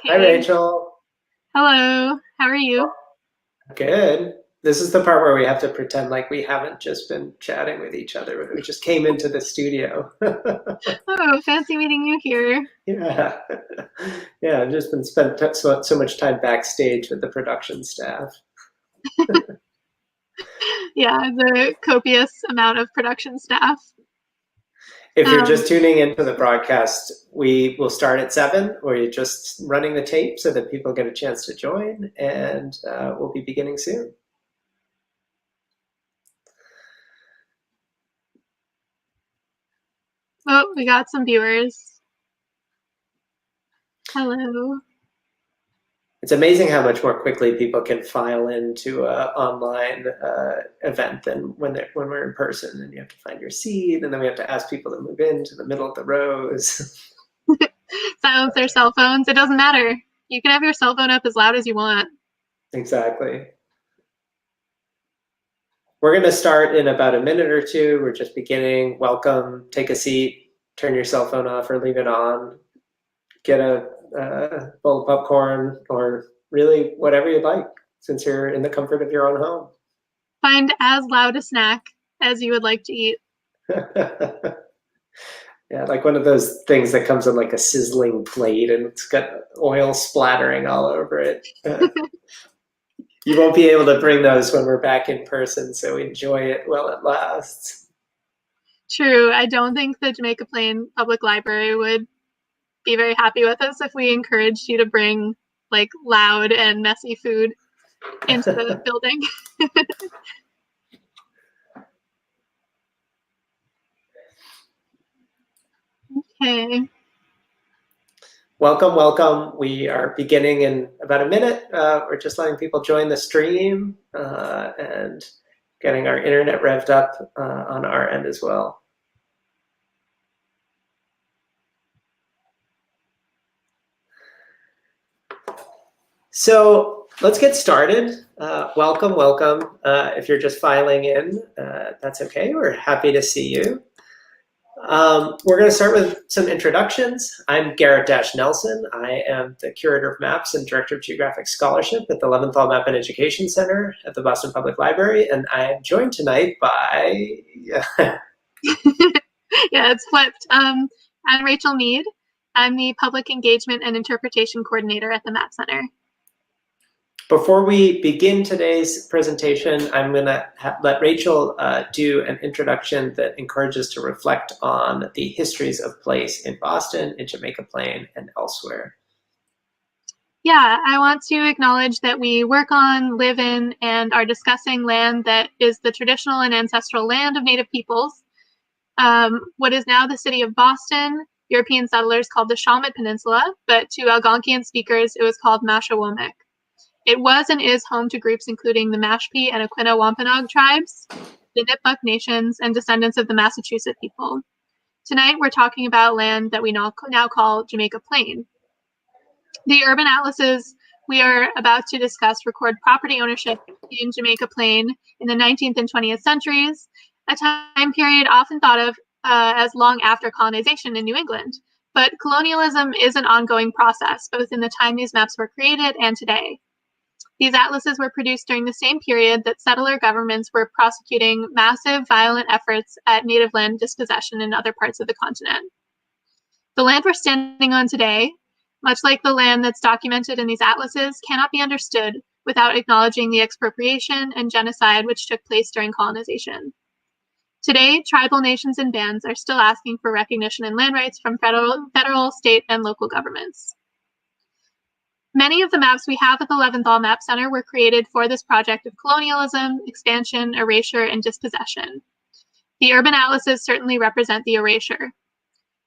Hi, Hey, Rachel. hello. How are you? Good. This is the part where we have to pretend like we haven't just been chatting with each other. We just came into the studio. Oh, fancy meeting you here. Yeah. Yeah, I've just been spent so much time backstage with the production staff. Yeah, the copious amount of production staff. If you're Um, just tuning into the broadcast, we will start at 7. We're just running the tape so that people get a chance to join, and we'll be beginning soon. oh, we got some viewers. Hello. It's amazing how much more quickly people can file into an online event than when we're in person. And you have to find your seat, and then we have to ask people to move into the middle of the rows. Silence their cell phones. It doesn't matter. You can have your cell phone up as loud as you want. Exactly. We're going to start in about a minute or two. We're just beginning. Welcome. Take a seat. Turn your cell phone off or leave it on. Get a bowl of popcorn or really whatever you'd like, since you're in the comfort of your own home. Find as loud a snack as you would like to eat. Yeah, like one of those things that comes on like a sizzling plate and it's got oil splattering all over it. You won't be able to bring those when we're back in person, so enjoy it while it lasts. True, I don't think the Jamaica Plain Public Library would be very happy with us if we encouraged you to bring like loud and messy food into the building. Okay. Welcome, welcome. We are beginning in about a minute. We're just letting people join the stream and getting our internet revved up on our end as well. So let's get started. Welcome, welcome. If you're just filing in, that's okay. We're happy to see you. We're going to start with some introductions. I'm Garrett Dash Nelson. I am the Curator of Maps and Director of Geographic Scholarship at the Leventhal Map Education Center at the Boston Public Library, and I am joined tonight by... Yeah, it's flipped. I'm Rachel Mead. I'm the Public Engagement and Interpretation Coordinator at the Map Center. Before we begin today's presentation, I'm going to let Rachel do an introduction that encourages to reflect on the histories of place in Boston, in Jamaica Plain, and elsewhere. Yeah, I want to acknowledge that we work on, live in, and are discussing land that is the traditional and ancestral land of Native peoples. What is now the city of Boston, European settlers called the Shawmut Peninsula, but to Algonquian speakers, it was called Mashawomic. It was and is home to groups including the Mashpee and Aquinnah Wampanoag tribes, the Nipmuc nations, and descendants of the Massachusetts people. Tonight, we're talking about land that we now call Jamaica Plain. The urban atlases we are about to discuss record property ownership in Jamaica Plain in the 19th and 20th centuries, a time period often thought of as long after colonization in New England. But colonialism is an ongoing process, both in the time these maps were created and today. These atlases were produced during the same period that settler governments were prosecuting massive, violent efforts at native land dispossession in other parts of the continent. The land we're standing on today, much like the land that's documented in these atlases, cannot be understood without acknowledging the expropriation and genocide which took place during colonization. Today, tribal nations and bands are still asking for recognition and land rights from federal, state, and local governments. Many of the maps we have at the Leventhal Map Center were created for this project of colonialism, expansion, erasure, and dispossession. The urban atlases certainly represent the erasure.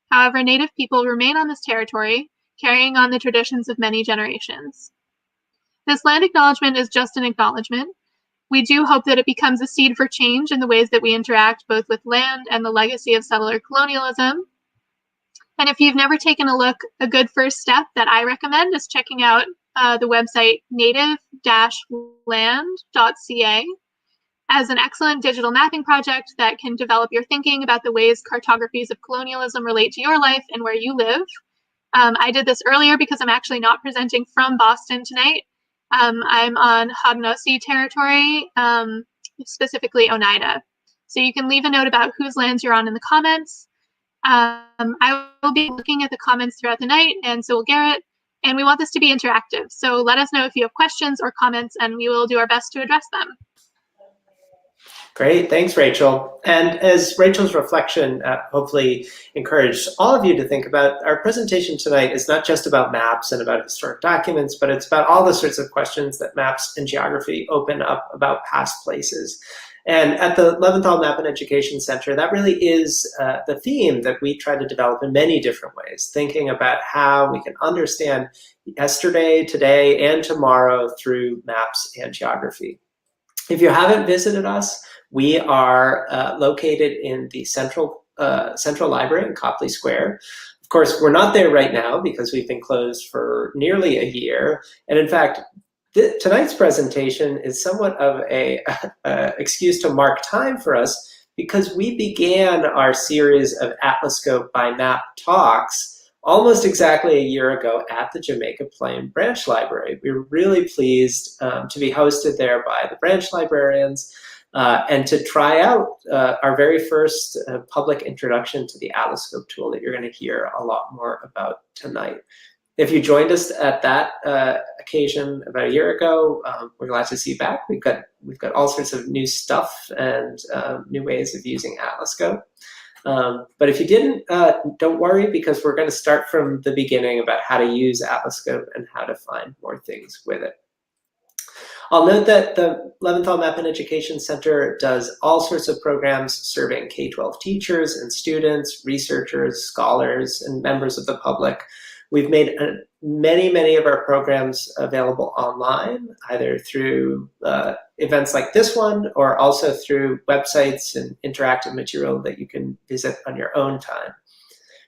However, Native people remain on this territory, carrying on the traditions of many generations. This land acknowledgement is just an acknowledgement. We do hope that it becomes a seed for change in the ways that we interact both with land and the legacy of settler colonialism. And if you've never taken a look, a good first step that I recommend is checking out the website native-land.ca as an excellent digital mapping project that can develop your thinking about the ways cartographies of colonialism relate to your life and where you live. I did this earlier because I'm actually not presenting from Boston tonight. I'm on Haudenosaunee territory, specifically Oneida. So you can leave a note about whose lands you're on in the comments. I will be looking at the comments throughout the night, and so will Garrett, and we want this to be interactive. So let us know if you have questions or comments, and we will do our best to address them. Great, thanks, Rachel. And as Rachel's reflection hopefully encouraged all of you to think about, our presentation tonight is not just about maps and about historic documents, but it's about all the sorts of questions that maps and geography open up about past places. And at the Leventhal Map Education Center, that really is the theme that we try to develop in many different ways, thinking about how we can understand yesterday, today, and tomorrow through maps and geography. If you haven't visited us, we are located in the Central Library in Copley Square. Of course, we're not there right now because we've been closed for nearly a year. And in fact, tonight's presentation is somewhat of a excuse to mark time for us because we began our series of Atlascope by Map talks almost exactly a year ago at the Jamaica Plain Branch Library. We were really pleased to be hosted there by the branch librarians and to try out our very first public introduction to the Atlascope tool that you're going to hear a lot more about tonight. If you joined us at that occasion about a year ago, we're glad to see you back. We've got all sorts of new stuff and new ways of using Atlascope. But if you didn't, don't worry, because we're going to start from the beginning about how to use Atlascope and how to find more things with it. I'll note that the Leventhal Map Education Center does all sorts of programs serving K-12 teachers and students, researchers, scholars, and members of the public. We've made many of our programs available online, either through events like this one or also through websites and interactive material that you can visit on your own time.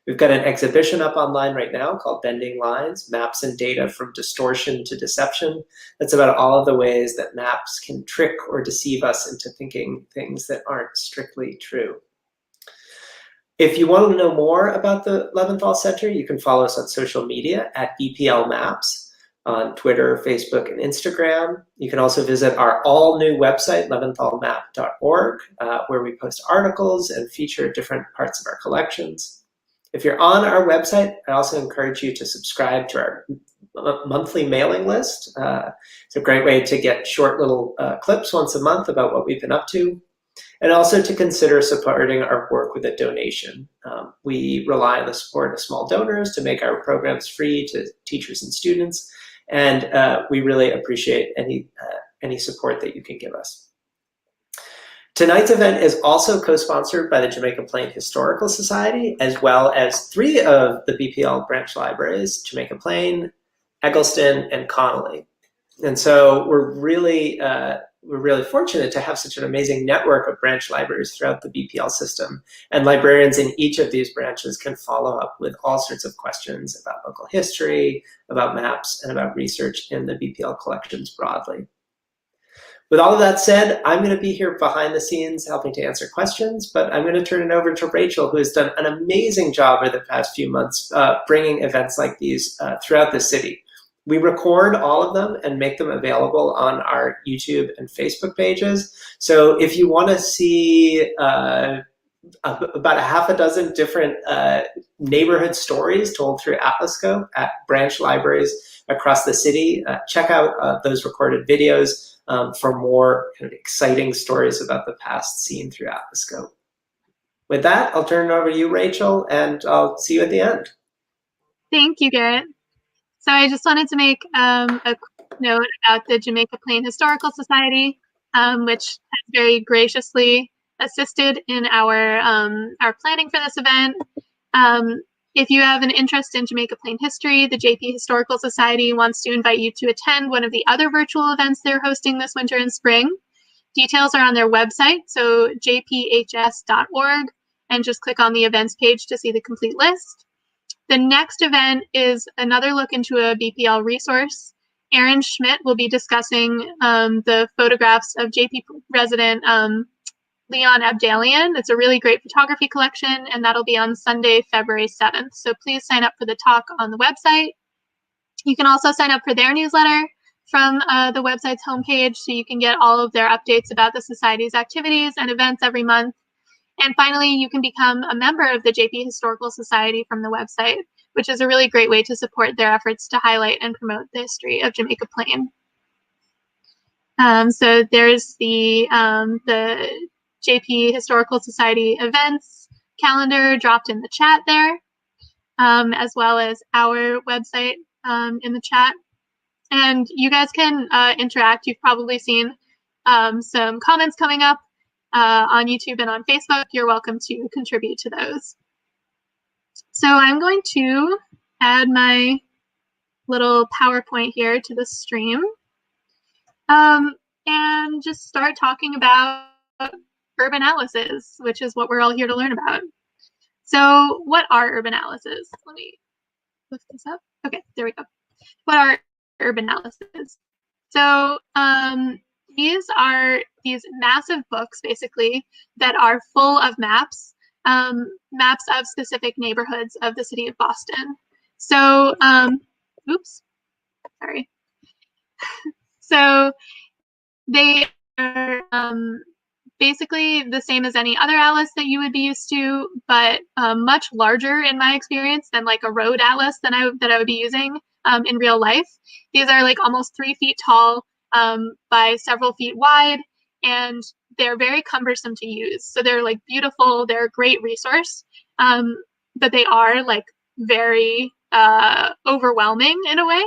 We've got an exhibition up online right now called Bending Lines, Maps and Data from Distortion to Deception. That's about all of the ways that maps can trick or deceive us into thinking things that aren't strictly true. If you want to know more about the Leventhal Center, you can follow us on social media at EPL Maps on Twitter, Facebook, and Instagram. You can also visit our all-new website, leventhalmap.org, where we post articles and feature different parts of our collections. If you're on our website, I also encourage you to subscribe to our monthly mailing list. It's a great way to get short little clips once a month about what we've been up to. And also to consider supporting our work with a donation. We rely on the support of small donors to make our programs free to teachers and students, and we really appreciate any support that you can give us. Tonight's event is also co-sponsored by the Jamaica Plain Historical Society, as well as 3 of the BPL branch libraries, Jamaica Plain, Eggleston, and Connolly. And so we're really fortunate to have such an amazing network of branch libraries throughout the BPL system. And librarians in each of these branches can follow up with all sorts of questions about local history, about maps, and about research in the BPL collections broadly. With all of that said, I'm going to be here behind the scenes helping to answer questions, but I'm going to turn it over to Rachel, who has done an amazing job over the past few months bringing events like these throughout the city. We record all of them and make them available on our YouTube and Facebook pages. So if you want to see about a half a dozen different neighborhood stories told through Atlascope at branch libraries across the city, check out those recorded videos for more kind of exciting stories about the past seen through Atlascope. With that, I'll turn it over to you, Rachel, and I'll see you at the end. Thank you, Garrett. So I just wanted to make a quick note about the Jamaica Plain Historical Society, which has very graciously assisted in our planning for this event. If you have an interest in Jamaica Plain history, the JP Historical Society wants to invite you to attend one of the other virtual events they're hosting this winter and spring. Details are on their website, so jphs.org, and just click on the events page to see the complete list. The next event is another look into a BPL resource. Aaron Schmidt will be discussing the photographs of JP resident Leon Abdalian. It's a really great photography collection, and that'll be on Sunday, February 7th. So please sign up for the talk on the website. You can also sign up for their newsletter from the website's homepage, so you can get all of their updates about the Society's activities and events every month. And finally, you can become a member of the JP Historical Society from the website, which is a really great way to support their efforts to highlight and promote the history of Jamaica Plain. So there's the JP Historical Society events calendar dropped in the chat there, as well as our website in the chat. And you guys can interact. You've probably seen some comments coming up on YouTube and on Facebook. You're welcome to contribute to those. So I'm going to add my little PowerPoint here to the stream and just start talking about urban atlases, which is what we're all here to learn about. So what are urban atlases? Let me lift this up. Okay, there we go. What are urban atlases? So these are these massive books, basically, that are full of maps, maps of specific neighborhoods of the city of Boston. So, oops, sorry. So they are basically the same as any other atlas that you would be used to, but much larger in my experience than like a road atlas that I would be using in real life. These are like almost 3 feet tall by several feet wide, and they're very cumbersome to use. So they're like beautiful, they're a great resource, but they are like very overwhelming in a way.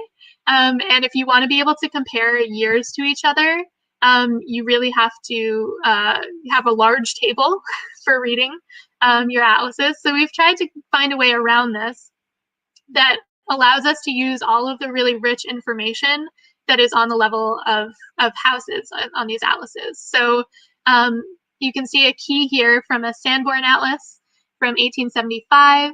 And if you want to be able to compare years to each other, you really have to have a large table for reading your atlases. So we've tried to find a way around this that allows us to use all of the really rich information that is on the level of houses on these atlases. So you can see a key here from a Sanborn Atlas from 1875.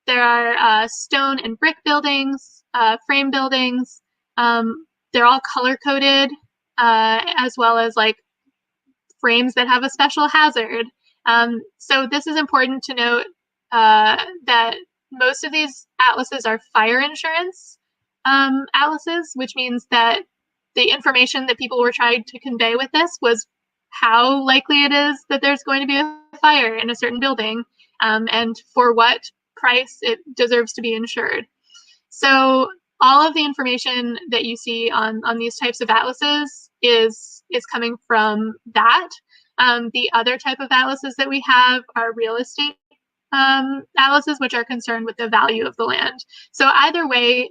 There are stone and brick buildings, frame buildings. They're all color-coded, as well as like frames that have a special hazard. So this is important to note that most of these atlases are fire insurance atlases, which means that the information that people were trying to convey with this was how likely it is that there's going to be a fire in a certain building, and for what price it deserves to be insured. So all of the information that you see on these types of atlases is coming from that. The other type of atlases that we have are real estate atlases, which are concerned with the value of the land. So either way,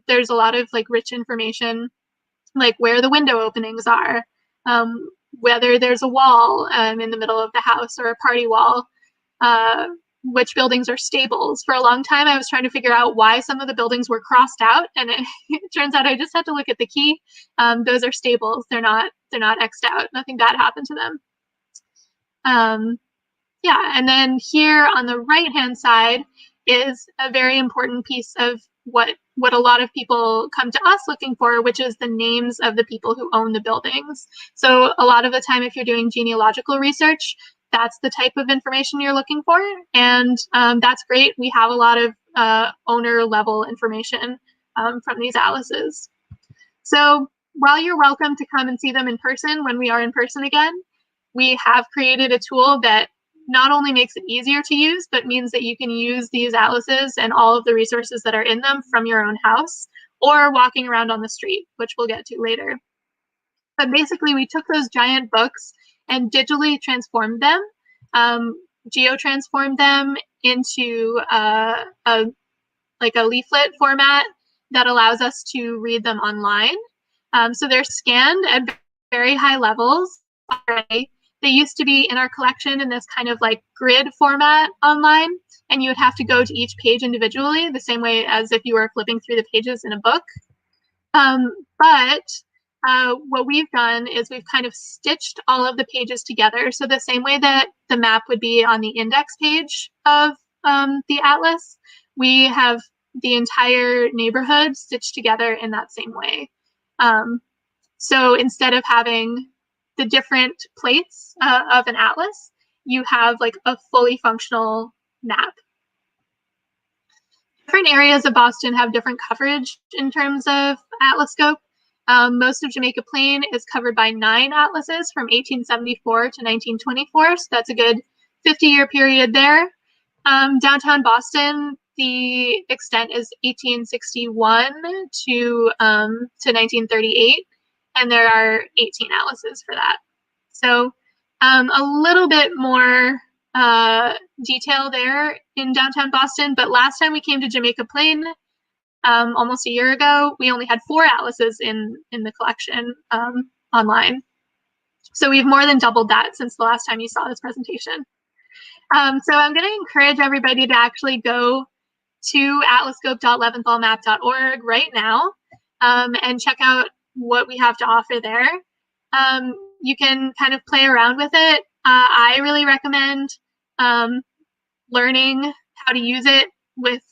there's a lot of like rich information, like where the window openings are, whether there's a wall in the middle of the house or a party wall, which buildings are stables. For a long time, I was trying to figure out why some of the buildings were crossed out, and it turns out I just had to look at the key. Those are stables. They're not X'd out. Nothing bad happened to them. Yeah, and then here on the right-hand side is a very important piece of what a lot of people come to us looking for, which is the names of the people who own the buildings. So a lot of the time, if you're doing genealogical research, that's the type of information you're looking for, and that's great. We have a lot of owner-level information from these atlases. So while you're welcome to come and see them in person when we are in person again, we have created a tool that not only makes it easier to use, but means that you can use these atlases and all of the resources that are in them from your own house or walking around on the street, which we'll get to later. But basically, we took those giant books and digitally transformed them, geo-transformed them into a leaflet format that allows us to read them online. So they're scanned at very high levels already. They used to be in our collection in this kind of like grid format online, and you would have to go to each page individually, the same way as if you were flipping through the pages in a book. But what we've done is we've kind of stitched all of the pages together. So the same way that the map would be on the index page of the atlas, we have the entire neighborhood stitched together in that same way. So instead of having the different plates of an atlas, you have like a fully functional map. Different areas of Boston have different coverage in terms of atlascope. Most of Jamaica Plain is covered by 9 atlases from 1874 to 1924, so that's a good 50-year period there. Downtown Boston, the extent is 1861 to 1938, and there are 18 atlases for that. So a little bit more detail there in downtown Boston, but last time we came to Jamaica Plain, almost a year ago, we only had 4 atlases in the collection online. So we've more than doubled that since the last time you saw this presentation. So I'm going to encourage everybody to actually go to atlascope.leventhalmap.org right now and check out what we have to offer there. You can kind of play around with it. I really recommend learning how to use it with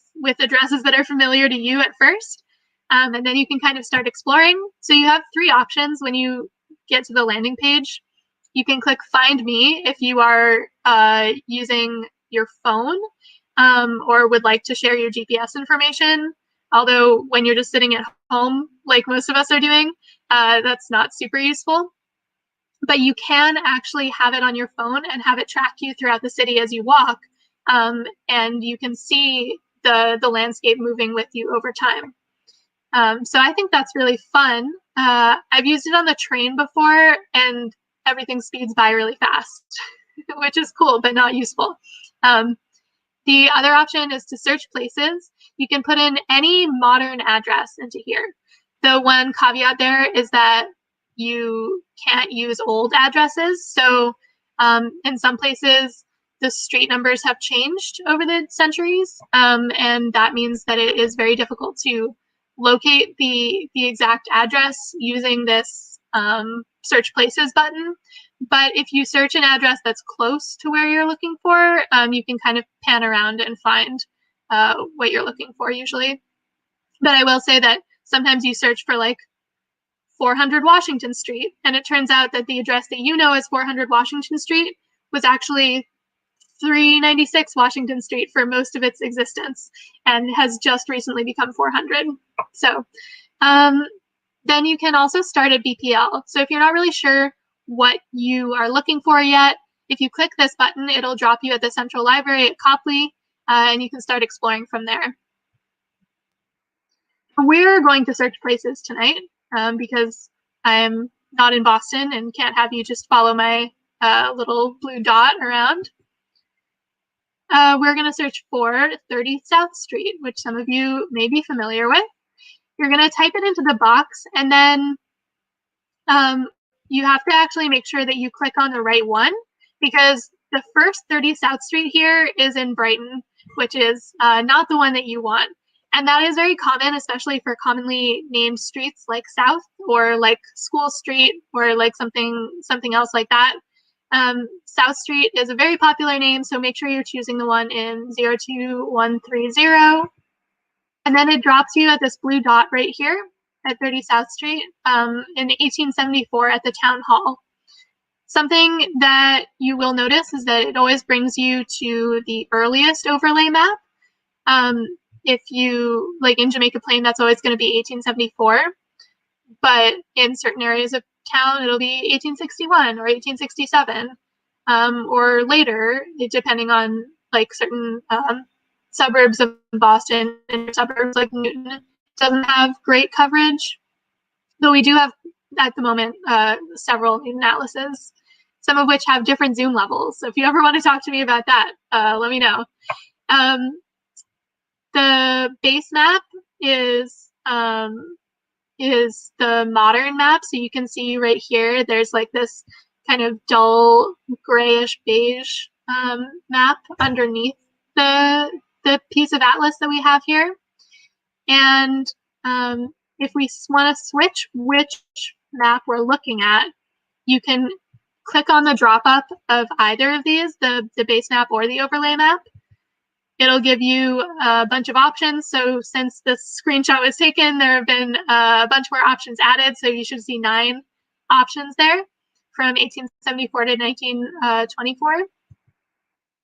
addresses that are familiar to you at first, and then you can kind of start exploring. So you have 3 options when you get to the landing page. You can click Find Me if you are using your phone or would like to share your GPS information. Although when you're just sitting at home, like most of us are doing, that's not super useful. But you can actually have it on your phone and have it track you throughout the city as you walk, and you can see the landscape moving with you over time. So I think that's really fun. I've used it on the train before, and everything speeds by really fast, which is cool, but not useful. The other option is to search places. You can put in any modern address into here. The one caveat there is that you can't use old addresses. So in some places, the street numbers have changed over the centuries, and that means that it is very difficult to locate the exact address using this search places button. But if you search an address that's close to where you're looking for, you can kind of pan around and find what you're looking for usually. But I will say that sometimes you search for like 400 Washington Street, and it turns out that the address that you know as 400 Washington Street was actually 396 Washington Street for most of its existence and has just recently become 400. So then you can also start at BPL. So if you're not really sure what you are looking for yet, if you click this button, it'll drop you at the Central Library at Copley, and you can start exploring from there. We're going to search places tonight because I'm not in Boston and can't have you just follow my little blue dot around. We're going to search for 30 South Street, which some of you may be familiar with. You're going to type it into the box, and then you have to actually make sure that you click on the right one, because the first 30 South Street here is in Brighton, which is not the one that you want. And that is very common, especially for commonly named streets like South or like School Street or like something else like that. South Street is a very popular name, so make sure you're choosing the one in 02130. And then it drops you at this blue dot right here at 30 South Street in 1874 at the Town Hall. Something that you will notice is that it always brings you to the earliest overlay map. If you, like in Jamaica Plain, that's always going to be 1874. But in certain areas of town, it'll be 1861 or 1867 or later, depending on like certain suburbs of Boston and suburbs like Newton. Doesn't have great coverage, though we do have at the moment several Newton atlases, some of which have different zoom levels. So if you ever want to talk to me about that, let me know. The base map is the modern map. So you can see right here, there's like this kind of dull grayish beige map underneath the piece of atlas that we have here. And if we want to switch which map we're looking at, you can click on the drop up of either of these, the base map or the overlay map. It'll give you a bunch of options. So since this screenshot was taken, there have been a bunch more options added. So you should see 9 options there from 1874 to 1924.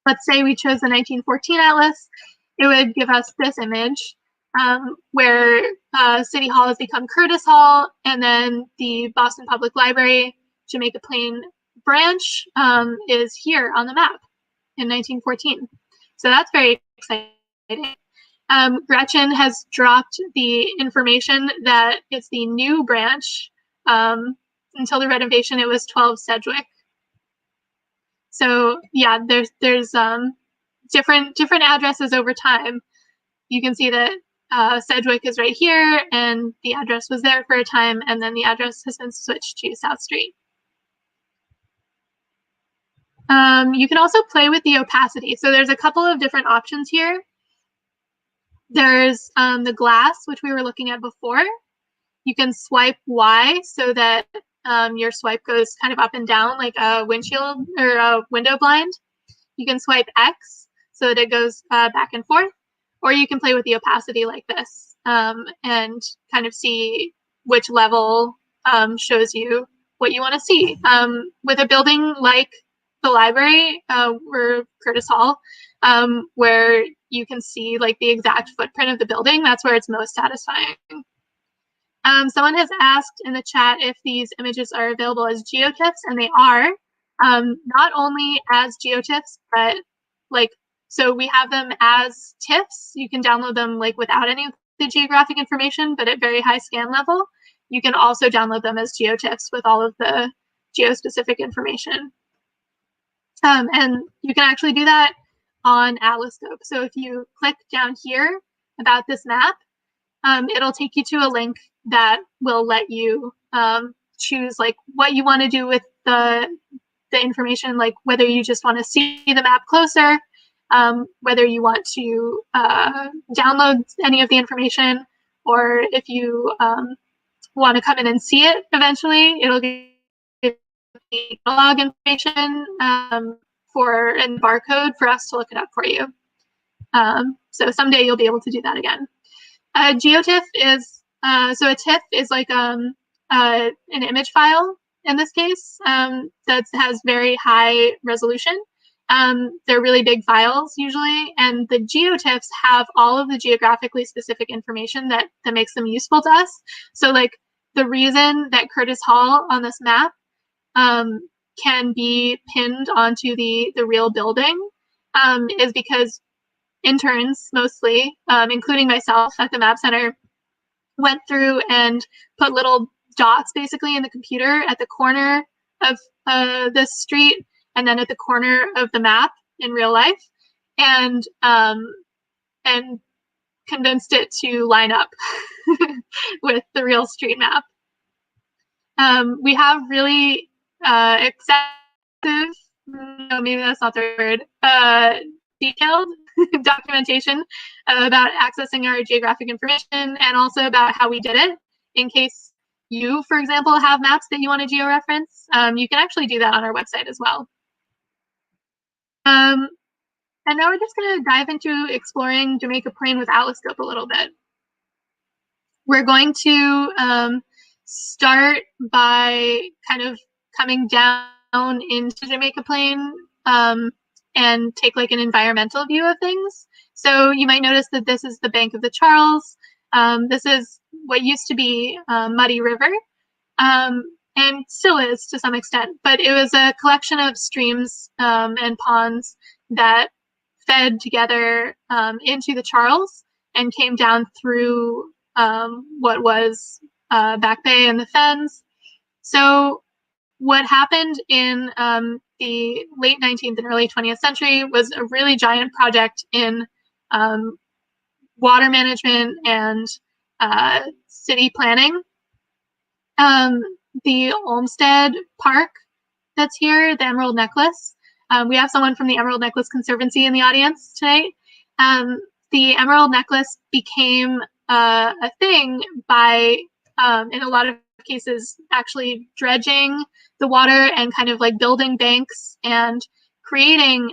let's say we chose the 1914 atlas, it would give us this image where City Hall has become Curtis Hall, and then the Boston Public Library Jamaica Plain branch is here on the map in 1914. So that's very exciting. Gretchen has dropped the information that it's the new branch. Until the renovation, it was 12 Sedgwick. So yeah, there's different addresses over time. You can see that Sedgwick is right here, and the address was there for a time, and then the address has been switched to South Street. You can also play with the opacity. So there's a couple of different options here. There's the glass, which we were looking at before. You can swipe Y so that your swipe goes kind of up and down like a windshield or a window blind. You can swipe X so that it goes back and forth, or you can play with the opacity like this and kind of see which level shows you what you want to see. With a building like the library or Curtis Hall, where you can see like the exact footprint of the building, that's where it's most satisfying. Someone has asked in the chat if these images are available as Geotiffs, and they are. Not only as Geotiffs, but like, so we have them as TIFFs. You can download them like without any of the geographic information, but at very high scan level. You can also download them as Geotiffs with all of the geo-specific information. And you can actually do that on AtlasScope. So if you click down here about this map, it'll take you to a link that will let you choose like what you want to do with the information, like whether you just want to see the map closer, whether you want to download any of the information, or if you want to come in and see it eventually, it'll give you log information for and barcode for us to look it up for you. So someday you'll be able to do that again. A Geotiff is, so a TIFF is like an image file in this case that has very high resolution. They're really big files usually, and the Geotiffs have all of the geographically specific information that makes them useful to us. So like the reason that Curtis Hall on this map can be pinned onto the real building is because interns mostly, including myself at the Map Center, went through and put little dots basically in the computer at the corner of this street and then at the corner of the map in real life, and convinced it to line up with the real street map. We have really excessive, no, maybe that's not the word, detailed documentation about accessing our geographic information and also about how we did it. In case you, for example, have maps that you want to georeference, you can actually do that on our website as well. And now we're just going to dive into exploring Jamaica Plain with AtlasScope a little bit. We're going to start by kind of coming down into Jamaica Plain and take like an environmental view of things. So you might notice that this is the bank of the Charles. This is what used to be Muddy River, and still is to some extent, but it was a collection of streams and ponds that fed together into the Charles and came down through what was Back Bay and the Fens. So what happened in the late 19th and early 20th century was a really giant project in water management and city planning. The Olmsted Park that's here, the Emerald Necklace. We have someone from the Emerald Necklace Conservancy in the audience tonight. The Emerald Necklace became a thing by, in a lot of cases, actually dredging the water and kind of like building banks and creating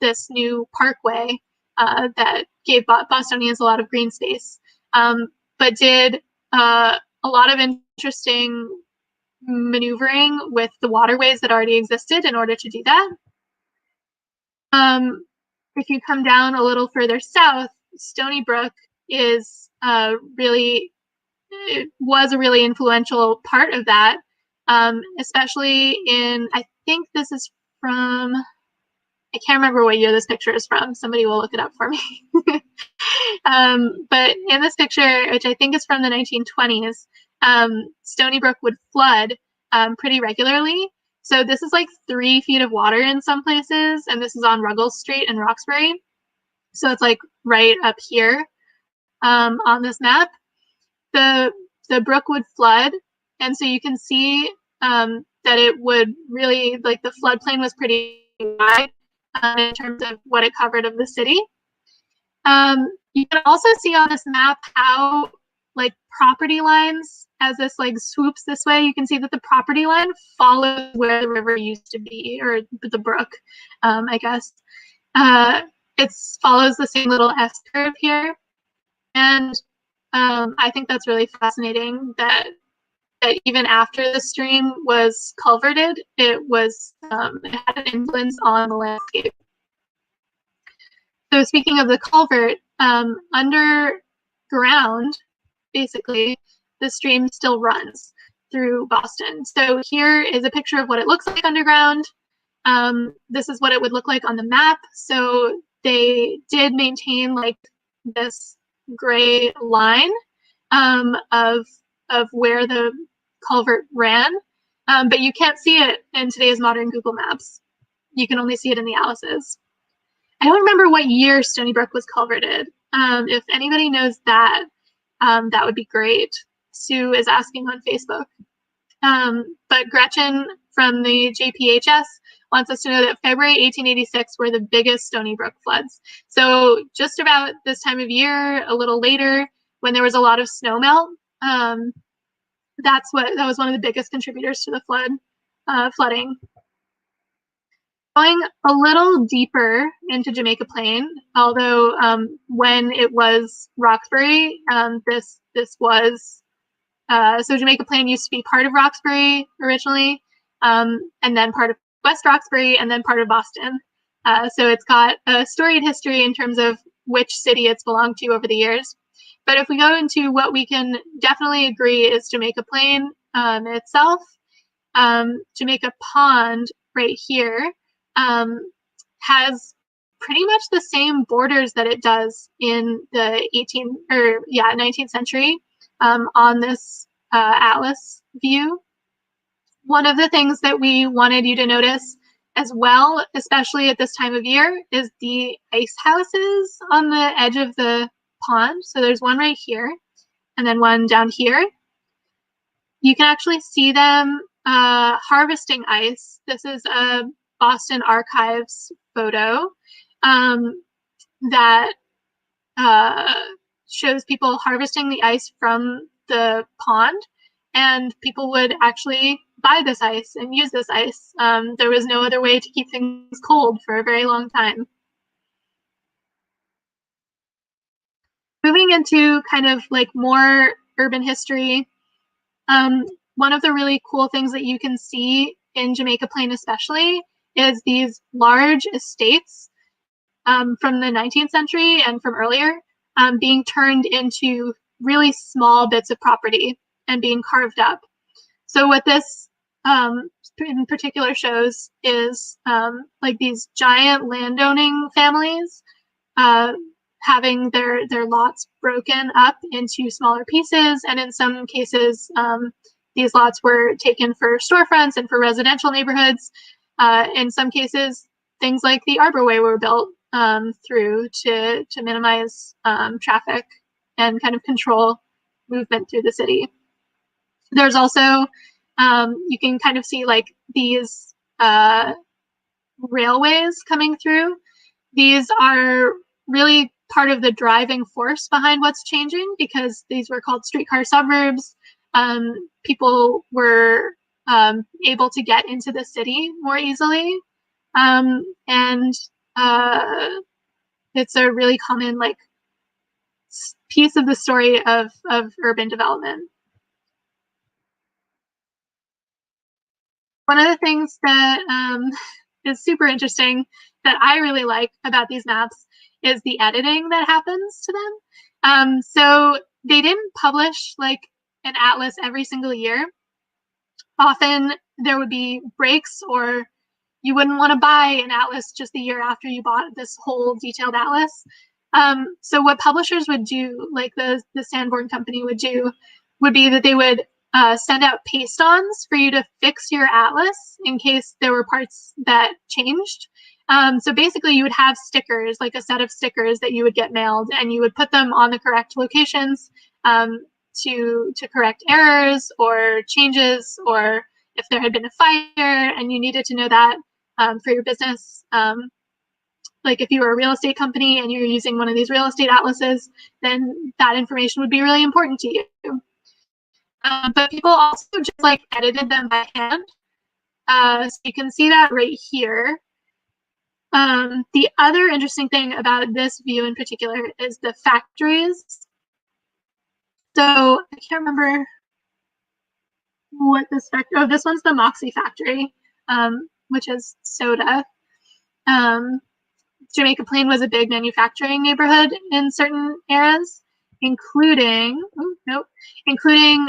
this new parkway that gave Bostonians a lot of green space, but did a lot of interesting maneuvering with the waterways that already existed in order to do that. If you come down a little further south, Stony Brook is it was a really influential part of that, especially in, I think this is from, I can't remember what year this picture is from. Somebody will look it up for me. But in this picture, which I think is from the 1920s, Stony Brook would flood pretty regularly. So this is like 3 feet of water in some places, and this is on Ruggles Street in Roxbury. So it's like right up here on this map. The brook would flood, and so you can see that it would really, like, the floodplain was pretty wide in terms of what it covered of the city. You can also see on this map how, like, property lines, as this like swoops this way, you can see that the property line follows where the river used to be, or the brook, I guess. It follows the same little S curve here, and I think that's really fascinating that even after the stream was culverted, it had an influence on the landscape. So speaking of the culvert, underground, basically, the stream still runs through Boston. So here is a picture of what it looks like underground. This is what it would look like on the map. So they did maintain like this gray line of where the culvert ran, but you can't see it in today's modern Google Maps. You can only see it in the atlases. I don't remember what year Stony Brook was culverted. If anybody knows that, that would be great. Sue is asking on Facebook. But Gretchen from the JPHS wants us to know that February 1886 were the biggest Stony Brook floods. So just about this time of year, a little later, when there was a lot of snow melt, that was one of the biggest contributors to the flooding. Going a little deeper into Jamaica Plain, although when it was Roxbury, this was so Jamaica Plain used to be part of Roxbury originally, and then part of West Roxbury, and then part of Boston. So it's got a storied history in terms of which city it's belonged to over the years. But if we go into what we can definitely agree is Jamaica Plain itself, Jamaica Pond right here has pretty much the same borders that it does in the 19th century on this atlas view. One of the things that we wanted you to notice as well, especially at this time of year, is the ice houses on the edge of the pond. So there's one right here, and then one down here. You can actually see them harvesting ice. This is a Boston Archives photo that shows people harvesting the ice from the pond, and people would actually buy this ice and use this ice. There was no other way to keep things cold for a very long time. Moving into kind of like more urban history, one of the really cool things that you can see in Jamaica Plain especially is these large estates from the 19th century and from earlier being turned into really small bits of property and being carved up. So what this in particular shows is like these giant landowning families having their lots broken up into smaller pieces, and in some cases these lots were taken for storefronts and for residential neighborhoods. In some cases, things like the Arborway were built through to minimize traffic and kind of control movement through the city. There's also, you can kind of see like these railways coming through. These are really part of the driving force behind what's changing, because these were called streetcar suburbs. People were able to get into the city more easily. And it's a really common like piece of the story of urban development. One of the things that is super interesting that I really like about these maps is the editing that happens to them. So they didn't publish like an atlas every single year. Often there would be breaks, or you wouldn't want to buy an atlas just the year after you bought this whole detailed atlas. So what publishers would do, like the Sanborn company would do, would be that they would send out paste-ons for you to fix your atlas in case there were parts that changed. So basically you would have stickers, like a set of stickers that you would get mailed, and you would put them on the correct locations to correct errors or changes, or if there had been a fire and you needed to know that for your business. Like if you were a real estate company and you're using one of these real estate atlases, then that information would be really important to you. But people also just like edited them by hand. So you can see that right here. The other interesting thing about this view in particular is the factories. So I can't remember what this factory, oh, this one's the Moxie factory, which is soda. Jamaica Plain was a big manufacturing neighborhood in certain eras, including, including,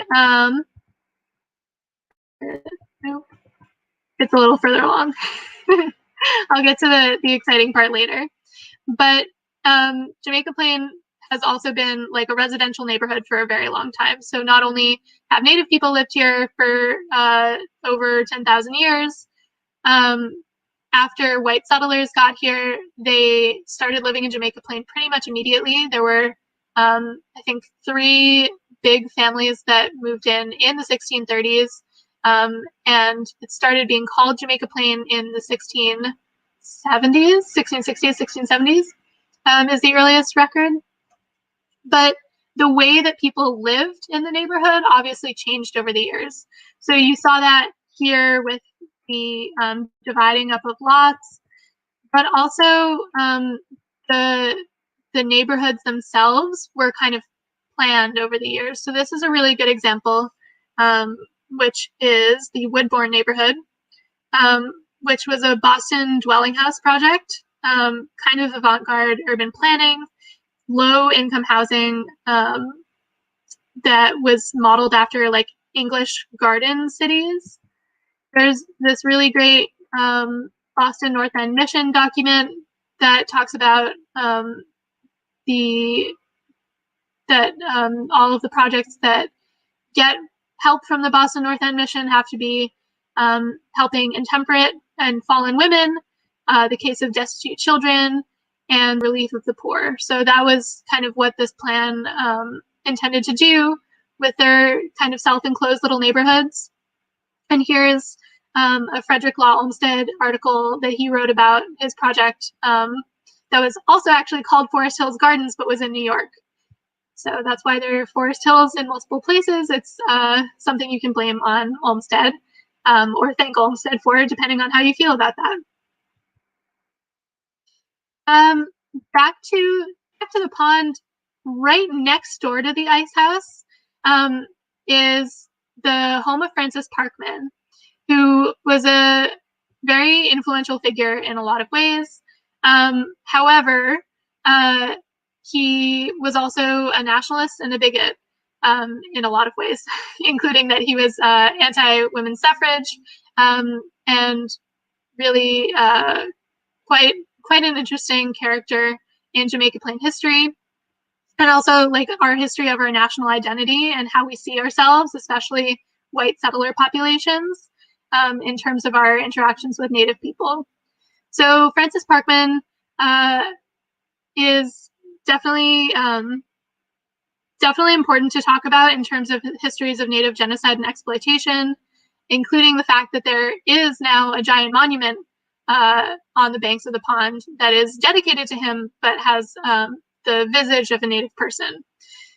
nope, it's a little further along. I'll get to the exciting part later. But Jamaica Plain has also been like a residential neighborhood for a very long time. So not only have Native people lived here for over 10,000 years, after white settlers got here, they started living in Jamaica Plain pretty much immediately. There were, I think, 3 big families that moved in the 1630s, and it started being called Jamaica Plain in the 1660s, 1670s is the earliest record. But the way that people lived in the neighborhood obviously changed over the years. So you saw that here with the dividing up of lots, but also the neighborhoods themselves were kind of planned over the years. So this is a really good example, which is the Woodbourne neighborhood, which was a Boston dwelling house project, kind of avant-garde urban planning, low-income housing that was modeled after like English garden cities. There's this really great Boston North End Mission document that talks about all of the projects that get help from the Boston North End Mission have to be helping intemperate and fallen women, the case of destitute children, and relief of the poor. So that was kind of what this plan intended to do with their kind of self-enclosed little neighborhoods. And here's a Frederick Law Olmsted article that he wrote about his project that was also actually called Forest Hills Gardens, but was in New York. So that's why there are Forest Hills in multiple places. It's something you can blame on Olmsted or thank Olmsted for, depending on how you feel about that. Back to the pond, right next door to the ice house is the home of Francis Parkman, who was a very influential figure in a lot of ways. However, he was also a nationalist and a bigot in a lot of ways, including that he was anti-women's suffrage and really quite an interesting character in Jamaica Plain history, and also like our history of our national identity and how we see ourselves, especially white settler populations, in terms of our interactions with Native people. So Francis Parkman is definitely important to talk about in terms of histories of Native genocide and exploitation, including the fact that there is now a giant monument on the banks of the pond that is dedicated to him, but has the visage of a Native person.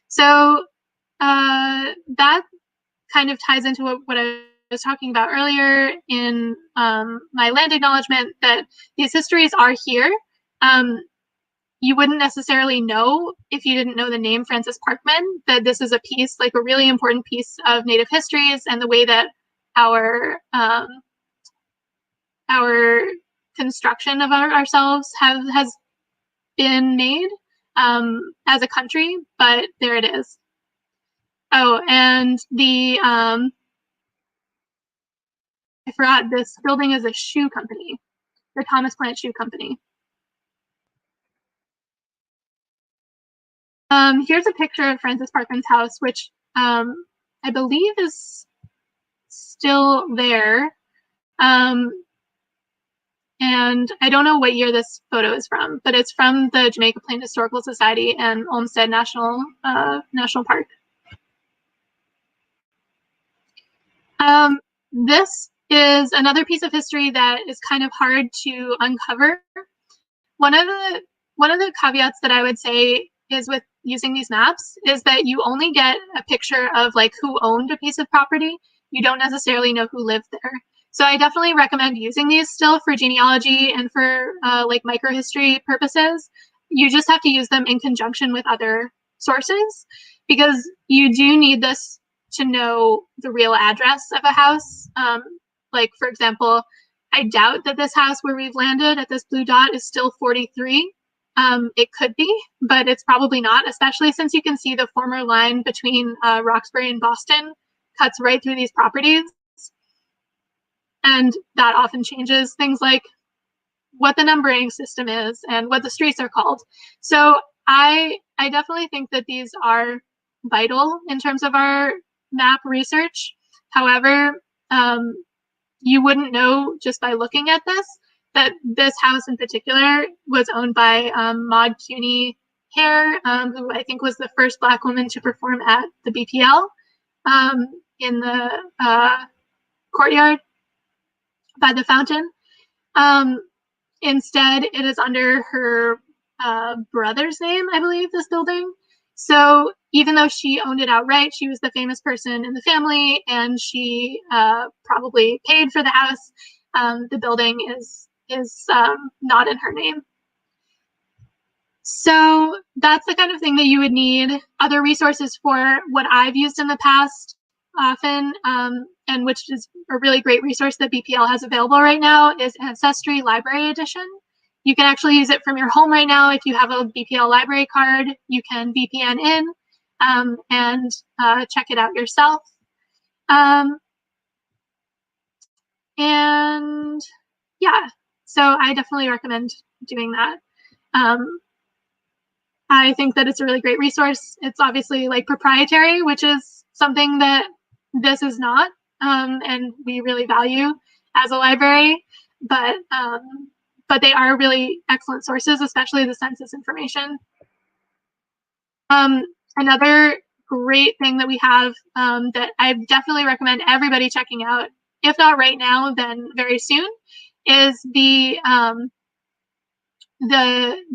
So that kind of ties into what I was talking about earlier in my land acknowledgement, that these histories are here. You wouldn't necessarily know, if you didn't know the name Francis Parkman, that this is a piece, like a really important piece of Native histories and the way that our construction of ourselves has been made as a country, but there it is. Oh, and the I forgot, this building is a shoe company, the Thomas Plant Shoe Company. Here's a picture of Francis Parkman's house, which I believe is still there. And I don't know what year this photo is from, but it's from the Jamaica Plain Historical Society and Olmsted National Park. This is another piece of history that is kind of hard to uncover. One of the caveats that I would say is with using these maps is that you only get a picture of like who owned a piece of property. You don't necessarily know who lived there. So I definitely recommend using these still for genealogy and for like microhistory purposes. You just have to use them in conjunction with other sources because you do need this to know the real address of a house. Like, for example, I doubt that this house where we've landed at this blue dot is still 43. It could be, but it's probably not, especially since you can see the former line between Roxbury and Boston cuts right through these properties. And that often changes things like what the numbering system is and what the streets are called. So I definitely think that these are vital in terms of our map research. However, you wouldn't know just by looking at this that this house in particular was owned by Maud Cuny Hare, who I think was the first Black woman to perform at the BPL in the courtyard by the fountain. Instead, it is under her brother's name, I believe, this building. So even though she owned it outright, she was the famous person in the family, and she probably paid for the house. The building is not in her name. So that's the kind of thing that you would need other resources for. What I've used in the past often, and which is a really great resource that BPL has available right now, is Ancestry Library Edition. You can actually use it from your home right now. If you have a BPL library card, you can VPN in and check it out yourself. And yeah, so I definitely recommend doing that. I think that it's a really great resource. It's obviously like proprietary, which is something that this is not, and we really value as a library, but they are really excellent sources, especially the census information. Another great thing that we have that I definitely recommend everybody checking out, if not right now, then very soon, is the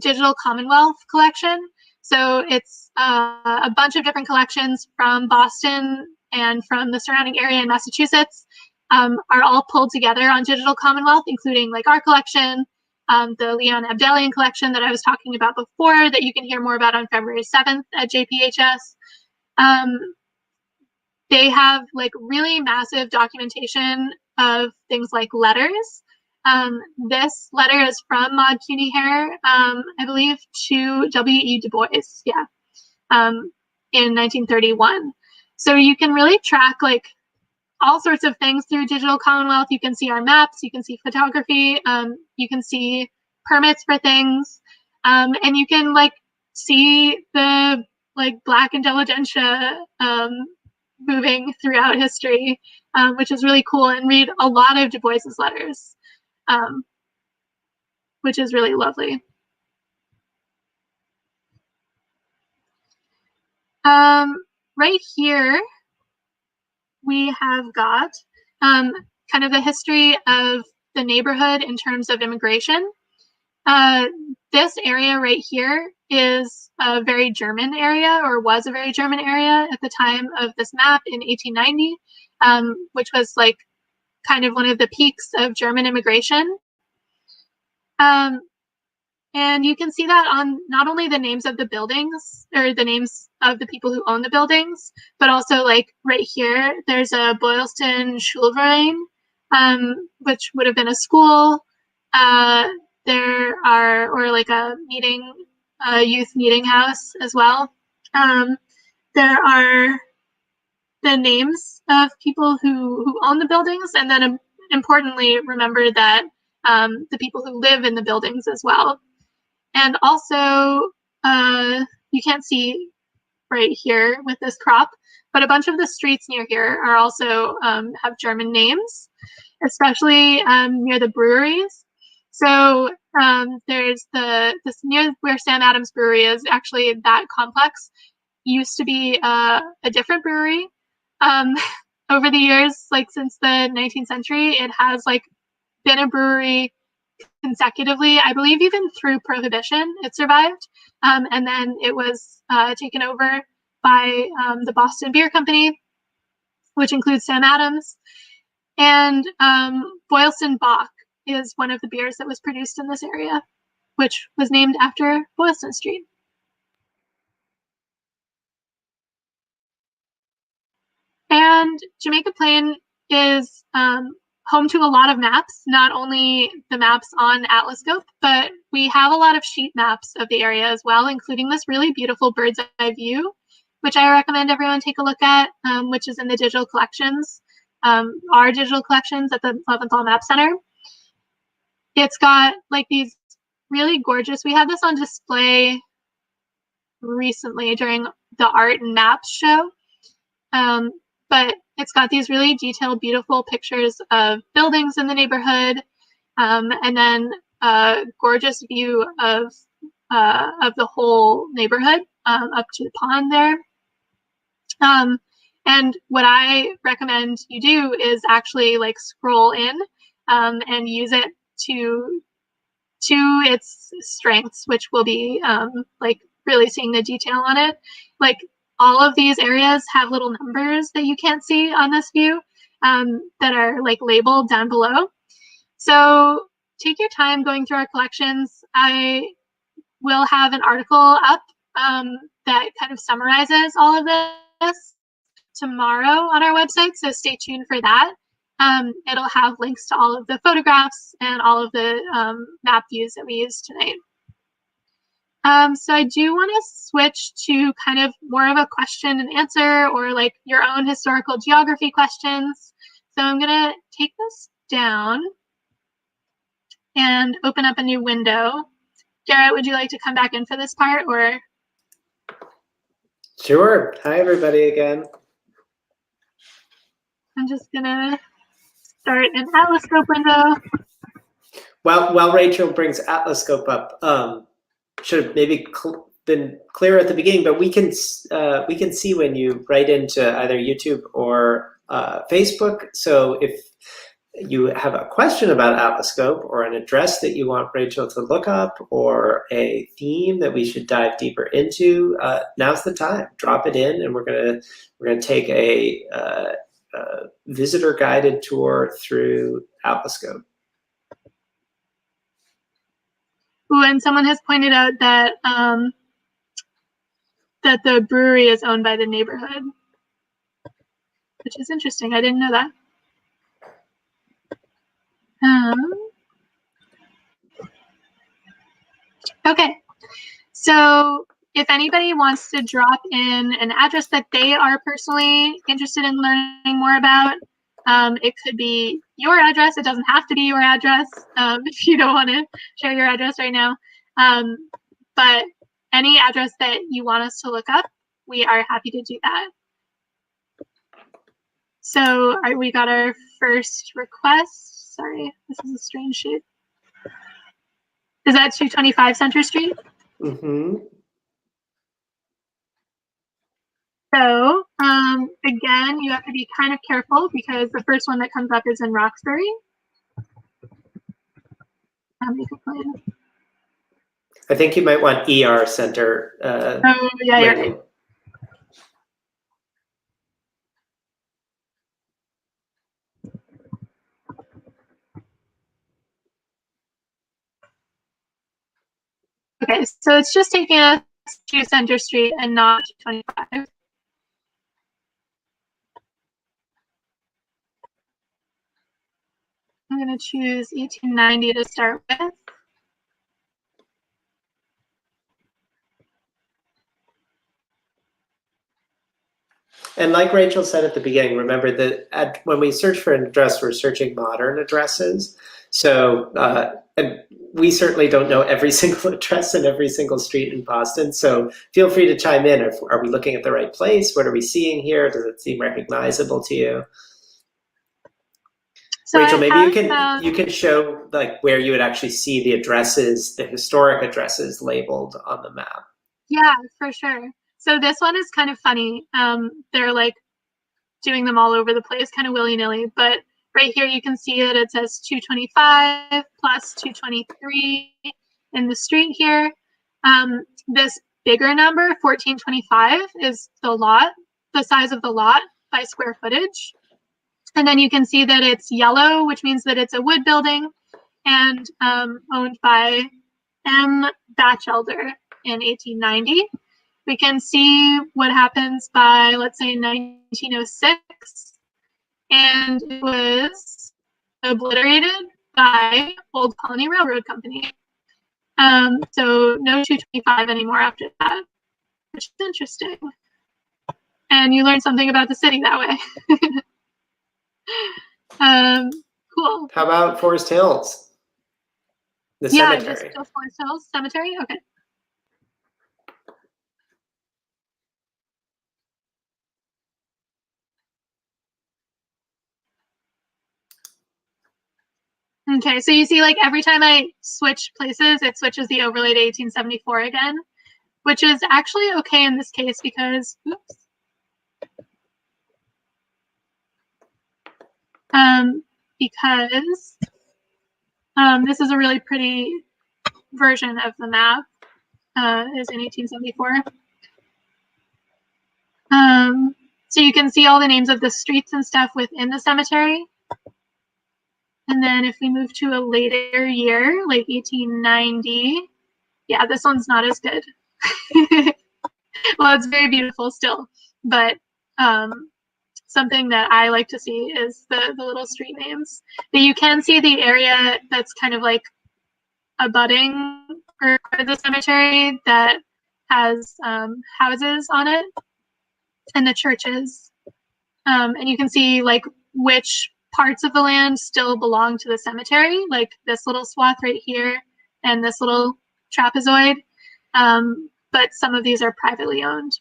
Digital Commonwealth collection. So it's a bunch of different collections from Boston and from the surrounding area in Massachusetts are all pulled together on Digital Commonwealth, including like our collection, the Leon Abdelian collection that I was talking about before that you can hear more about on February 7th at JPHS. They have like really massive documentation of things like letters. This letter is from Maud Cuny Hare, I believe, to W.E. Du Bois, yeah, in 1931. So you can really track like all sorts of things through Digital Commonwealth. You can see our maps, you can see photography, you can see permits for things, and you can like see the like Black intelligentsia moving throughout history, which is really cool, and read a lot of Du Bois's letters, which is really lovely. Right here, we have got kind of the history of the neighborhood in terms of immigration. This area right here is a very German area, or was a very German area at the time of this map in 1890, which was like kind of one of the peaks of German immigration. And you can see that on not only the names of the buildings or the names of the people who own the buildings, but also like right here, there's a Boylston Schulverein, which would have been a school. there are, or like a meeting, youth meeting house as well. There are the names of people who own the buildings, and then importantly, remember that the people who live in the buildings as well. And also, you can't see right here with this crop, but a bunch of the streets near here are also have German names, especially near the breweries. So there's this near where Sam Adams Brewery is, actually that complex used to be a different brewery. Over the years, like since the 19th century, it has like been a brewery consecutively. I believe even through Prohibition, it survived. And then it was taken over by the Boston Beer Company, which includes Sam Adams. And Boylston Bock is one of the beers that was produced in this area, which was named after Boylston Street. And Jamaica Plain is home to a lot of maps, not only the maps on AtlasScope, but we have a lot of sheet maps of the area as well, including this really beautiful bird's eye view, which I recommend everyone take a look at, which is in the digital collections, our digital collections at the Leventhal Map Center. It's got like these really gorgeous, we had this on display recently during the art and maps show. But it's got these really detailed, beautiful pictures of buildings in the neighborhood, and then a gorgeous view of the whole neighborhood up to the pond there. And what I recommend you do is actually like scroll in and use it to its strengths, which will be like really seeing the detail on it. Like all of these areas have little numbers that you can't see on this view that are like labeled down below. So take your time going through our collections. I will have an article up that kind of summarizes all of this tomorrow on our website, so stay tuned for that. It'll have links to all of the photographs and all of the map views that we used tonight. So I do want to switch to kind of more of a question and answer, or like your own historical geography questions. So I'm gonna take this down and open up a new window. Garrett, would you like to come back in for this part, or? Sure. Hi, everybody again. I'm just gonna start an AtlasScope window. Well, while Rachel brings AtlasScope up, should have maybe been clear at the beginning, but we can see when you write into either YouTube or Facebook. So if you have a question about AtlasScope, or an address that you want Rachel to look up, or a theme that we should dive deeper into, now's the time. Drop it in, and we're gonna take a visitor guided tour through AtlasScope. Ooh, and someone has pointed out that that the brewery is owned by the neighborhood, which is interesting. I didn't know that. Okay, so if anybody wants to drop in an address that they are personally interested in learning more about, it could be your address. It doesn't have to be your address if you don't want to share your address right now. But any address that you want us to look up, we are happy to do that. So we got our first request. Sorry, this is a strange shape. Is that 225 Center Street? Mm-hmm. So again, you have to be kind of careful because the first one that comes up is in Roxbury. I think you might want ER Center. Oh, yeah, you're right. Okay, so it's just taking us to Center Street and not 25. going to choose 1890 to start with. And like Rachel said at the beginning, remember that when we search for an address, we're searching modern addresses. So, and we certainly don't know every single address and every single street in Boston. So feel free to chime in. Are we looking at the right place? What are we seeing here? Does it seem recognizable to you? So Rachel, maybe you can show like where you would actually see the addresses, the historic addresses labeled on the map. Yeah, for sure. So this one is kind of funny. They're like doing them all over the place, kind of willy-nilly. But right here, you can see that it says 225 plus 223 in the street here. This bigger number, 1425, is the size of the lot by square footage. And then you can see that it's yellow, which means that it's a wood building and owned by M. Batchelder in 1890. We can see what happens by, let's say, 1906, and it was obliterated by Old Colony Railroad Company. So no 225 anymore after that, which is interesting. And you learn something about the city that way. Cool. How about Forest Hills? The cemetery. Just Forest Hills Cemetery? Okay. Okay, so you see like every time I switch places, it switches the overlay to 1874 again, which is actually okay in this case because, oops. Because this is a really pretty version of the map, is in 1874. So you can see all the names of the streets and stuff within the cemetery. And then if we move to a later year, like 1890, yeah, this one's not as good. Well, it's very beautiful still, but something that I like to see is the little street names. But you can see the area that's kind of like abutting or the cemetery that has houses on it and the churches. And you can see like which parts of the land still belong to the cemetery, like this little swath right here and this little trapezoid. But some of these are privately owned.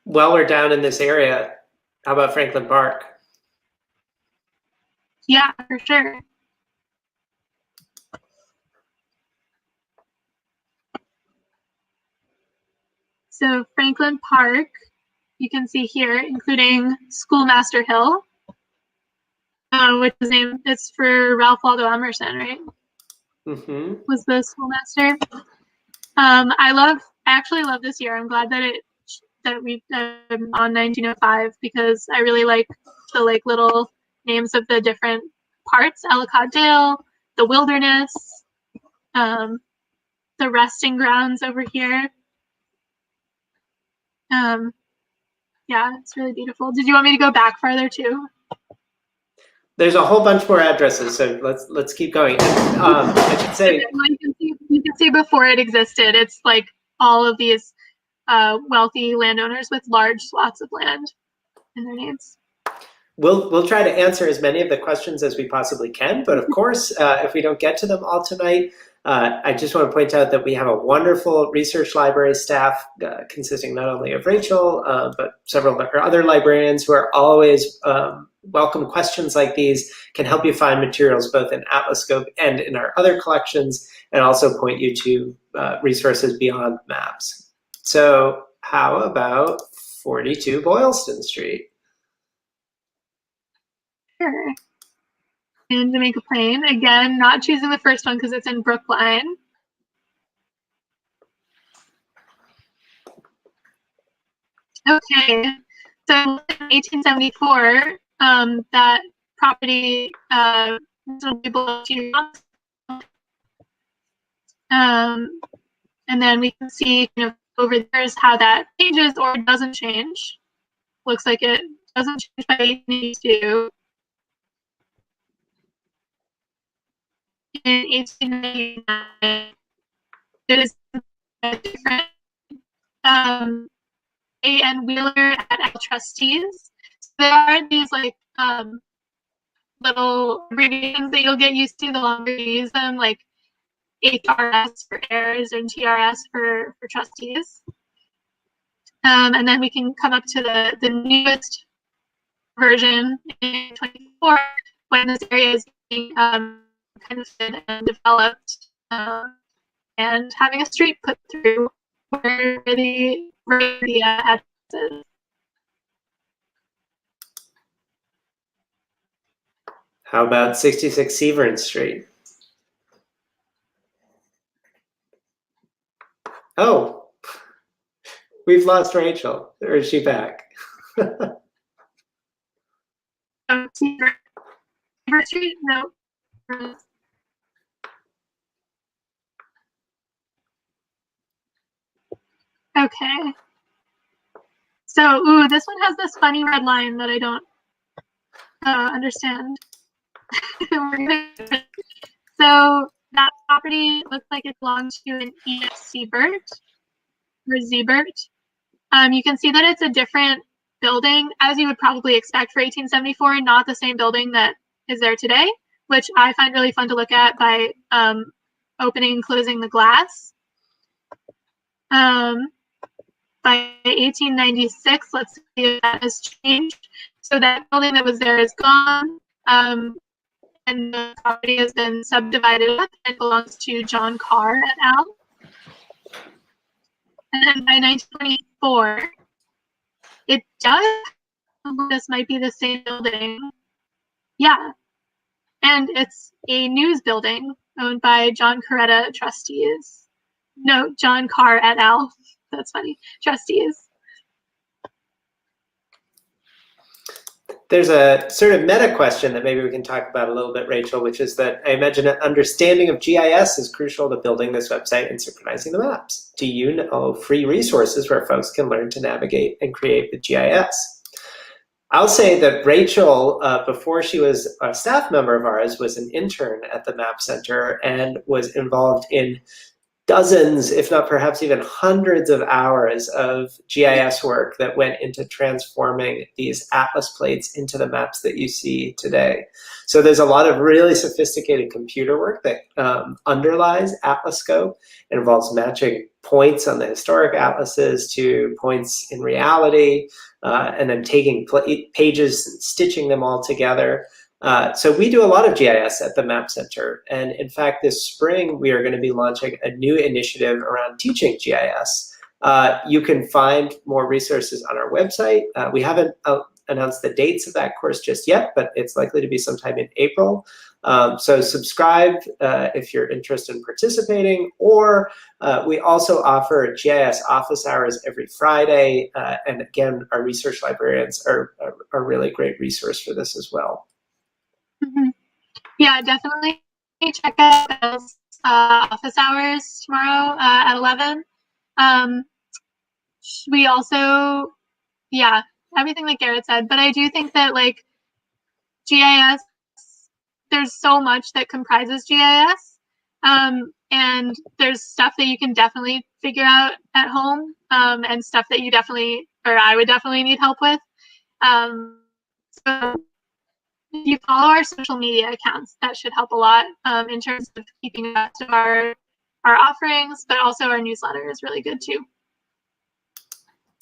While we're down in this area, how about Franklin Park? Yeah, for sure. So Franklin Park, you can see here, including Schoolmaster Hill, which is named, it's for Ralph Waldo Emerson, right? Mm-hmm. Was the schoolmaster. I actually love this year. I'm glad that we on 1905 because I really like the like little names of the different parts. Ellicott Dale, the wilderness, the resting grounds over here. Yeah, it's really beautiful. Did you want me to go back farther too? There's a whole bunch more addresses, so let's keep going. I should say you can see before it existed, it's like all of these wealthy landowners with large swaths of land in their names. We'll try to answer as many of the questions as we possibly can, but of course, if we don't get to them all tonight, I just want to point out that we have a wonderful research library staff consisting not only of Rachel, but several of our other librarians who are always welcome questions like these, can help you find materials both in AtlasScope and in our other collections, and also point you to resources beyond maps. So how about 42 Boylston Street? Sure. In Jamaica Plain, again, not choosing the first one because it's in Brookline. Okay, so in 1874, that property belonged to and then we can see kind of over there is how that changes or doesn't change. Looks like it doesn't change by 1882. in 1899, it is a different A.N. Wheeler et al. Trustees. So there are these like little abbreviations that you'll get used to the longer you use them, like HRS for heirs and TRS for trustees. And then we can come up to the newest version in 24 when this area is being kind of and developed and having a street put through where the address is. How about 66 Severn Street? Oh, we've lost Rachel. Or is she back? Severn Street? No. Okay. So, ooh, this one has this funny red line that I don't understand. So that property looks like it belongs to an E.F. Siebert or Siebert. You can see that it's a different building, as you would probably expect for 1874, not the same building that is there today, which I find really fun to look at by opening and closing the glass. By 1896, let's see if that has changed. So that building that was there is gone, and the property has been subdivided up and belongs to John Carr et al. And then by 1924, it does, this might be the same building. Yeah. And it's a news building owned by John Coretta trustees. No, John Carr et al. That's funny. Trustees. There's a sort of meta question that maybe we can talk about a little bit, Rachel, which is that I imagine an understanding of GIS is crucial to building this website and synchronizing the maps. Do you know free resources where folks can learn to navigate and create with GIS? I'll say that Rachel, before she was a staff member of ours, was an intern at the Map Center and was involved in dozens, if not perhaps even hundreds of hours of GIS work that went into transforming these atlas plates into the maps that you see today. So there's a lot of really sophisticated computer work that underlies AtlasScope. It involves matching points on the historic atlases to points in reality, and then taking pages and stitching them all together. So we do a lot of GIS at the Map Center. And in fact, this spring, we are going to be launching a new initiative around teaching GIS. You can find more resources on our website. We haven't announced the dates of that course just yet, but it's likely to be sometime in April. So subscribe if you're interested in participating, or we also offer GIS office hours every Friday. And again, our research librarians are a really great resource for this as well. Mm-hmm. Yeah, definitely check out Bell's office hours tomorrow at 11. We also, yeah, everything that Garrett said, but I do think that like GIS, there's so much that comprises GIS, and there's stuff that you can definitely figure out at home, and stuff that you definitely, or I would definitely need help with. So if you follow our social media accounts, that should help a lot in terms of keeping up to our offerings, but also our newsletter is really good too.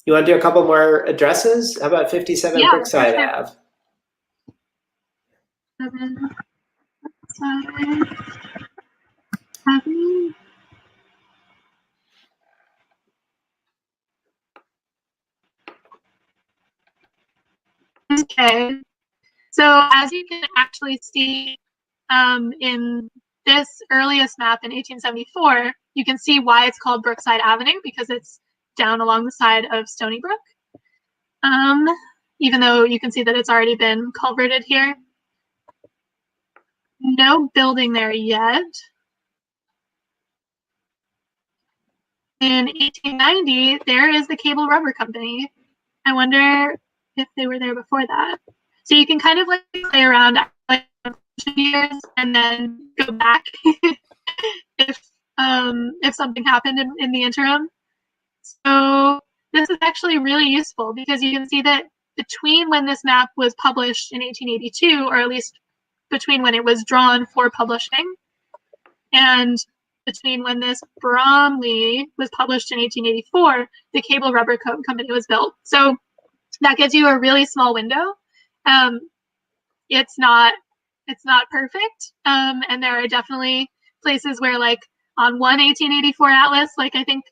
You want to do a couple more addresses? How about 57 Brookside Ave? Okay. So as you can actually see in this earliest map in 1874, you can see why it's called Brookside Avenue, because it's down along the side of Stony Brook. Even though you can see that it's already been culverted here. No building there yet. In 1890, there is the Cable Rubber Company. I wonder if they were there before that. So you can kind of like play around of years and then go back if something happened in the interim. So this is actually really useful because you can see that between when this map was published in 1882, or at least between when it was drawn for publishing, and between when this Bromley was published in 1884, the Cable Rubber Company was built. So that gives you a really small window. It's not perfect, and there are definitely places where, like on one 1884 atlas, like I think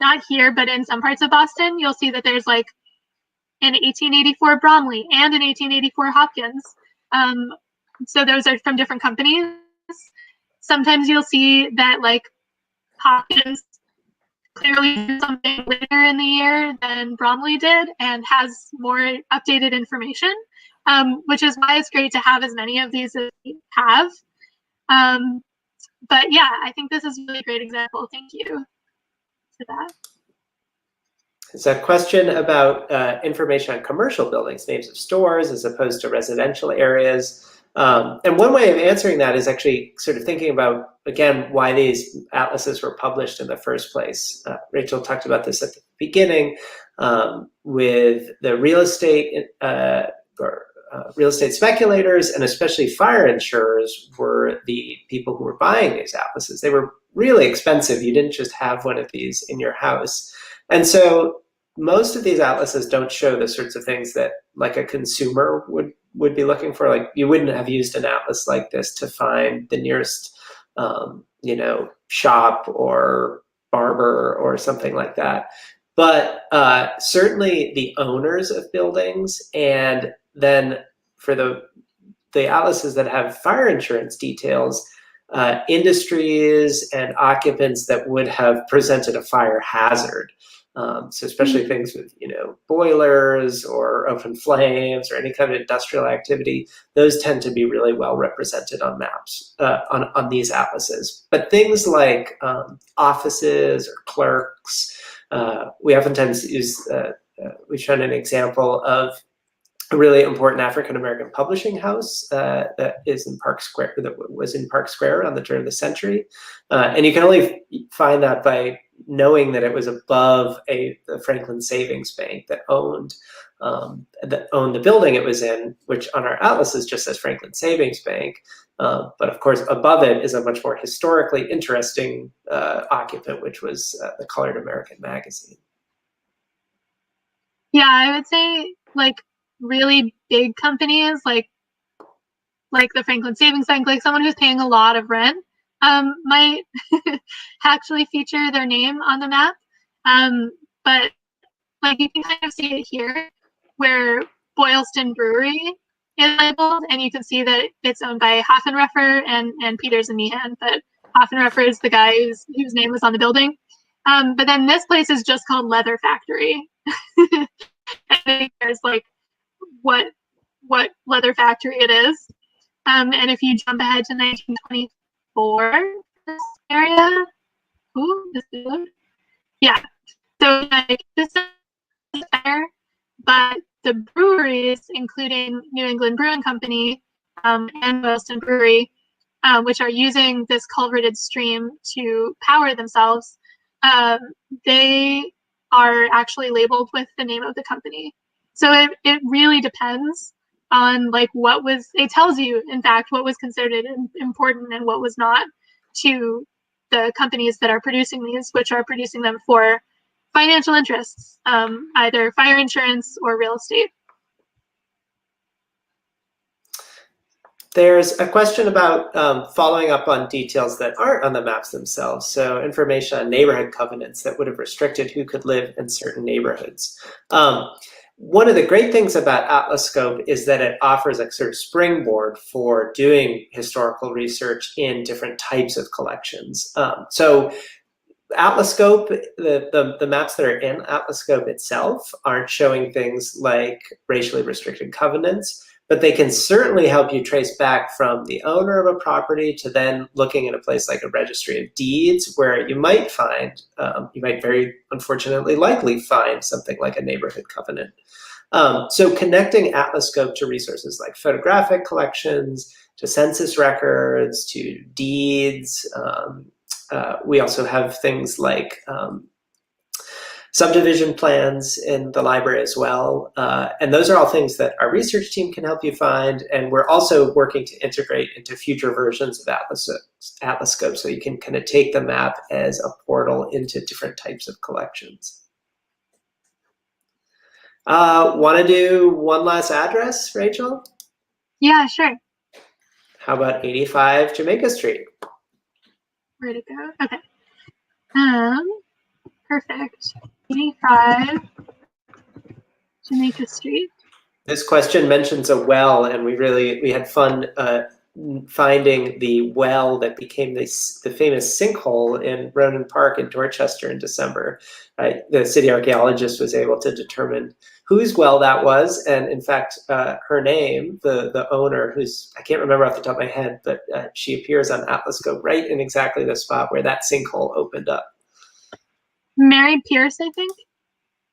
not here, but in some parts of Boston, you'll see that there's like an 1884 Bromley and an 1884 Hopkins. So those are from different companies. Sometimes you'll see that like Hopkins clearly did something later in the year than Bromley did and has more updated information, which is why it's great to have as many of these as we have. But yeah, I think this is a really great example. Thank you for that. It's a question about information on commercial buildings, names of stores as opposed to residential areas. And one way of answering that is actually sort of thinking about, again, why these atlases were published in the first place. Rachel talked about this at the beginning with the real estate speculators, and especially fire insurers were the people who were buying these atlases. They were really expensive. You didn't just have one of these in your house. And so most of these atlases don't show the sorts of things that like a consumer would be looking for. Like you wouldn't have used an atlas like this to find the nearest shop or barber or something like that. But certainly the owners of buildings, and then for the atlases that have fire insurance details, industries and occupants that would have presented a fire hazard. So especially things with, boilers or open flames or any kind of industrial activity, those tend to be really well represented on maps, on these atlases. But things like offices or clerks, we oftentimes use, we've shown an example of a really important African-American publishing house that is in Park Square, that was in Park Square on the turn of the century. And you can only find that by knowing that it was above the Franklin Savings Bank that owned the building it was in, which on our atlases just says Franklin Savings Bank. But of course, above it is a much more historically interesting occupant, which was the Colored American magazine. Yeah, I would say like really big companies like the Franklin Savings Bank, like someone who's paying a lot of rent, might actually feature their name on the map. But like you can kind of see it here where Boylston Brewery is labeled, and you can see that it's owned by Hoffenreffer and Peters and Meehan, but Hoffenreffer is the guy whose name was on the building. But then this place is just called Leather Factory. I think there's like what leather factory it is. And if you jump ahead to 1924, this area, yeah. So like this is better, but the breweries, including New England Brewing Company and Boylston Brewery, which are using this culverted stream to power themselves, they are actually labeled with the name of the company. So it really depends on like it tells you, in fact, what was considered important and what was not to the companies that are producing these, which are producing them for financial interests, either fire insurance or real estate. There's a question about following up on details that aren't on the maps themselves. So information on neighborhood covenants that would have restricted who could live in certain neighborhoods. One of the great things about AtlasScope is that it offers a sort of springboard for doing historical research in different types of collections. So AtlasScope, the maps that are in AtlasScope itself aren't showing things like racially restricted covenants, but they can certainly help you trace back from the owner of a property to then looking at a place like a registry of deeds, where you might find, you might very unfortunately likely find something like a neighborhood covenant. So connecting AtlasScope to resources like photographic collections to census records, to deeds. We also have things like subdivision plans in the library as well. And those are all things that our research team can help you find. And we're also working to integrate into future versions of Atlascope, so you can kind of take the map as a portal into different types of collections. Want to do one last address, Rachel? Yeah, sure. How about 85 Jamaica Street? Where to go? Okay. Perfect. 85 Jamaica Street. This question mentions a well, and we had fun finding the well that became the famous sinkhole in Ronan Park in Dorchester in December. The city archaeologist was able to determine whose well that was, and in fact, her name, the owner, who's, I can't remember off the top of my head, but she appears on Atlascope right in exactly the spot where that sinkhole opened up. Mary Pierce, I think.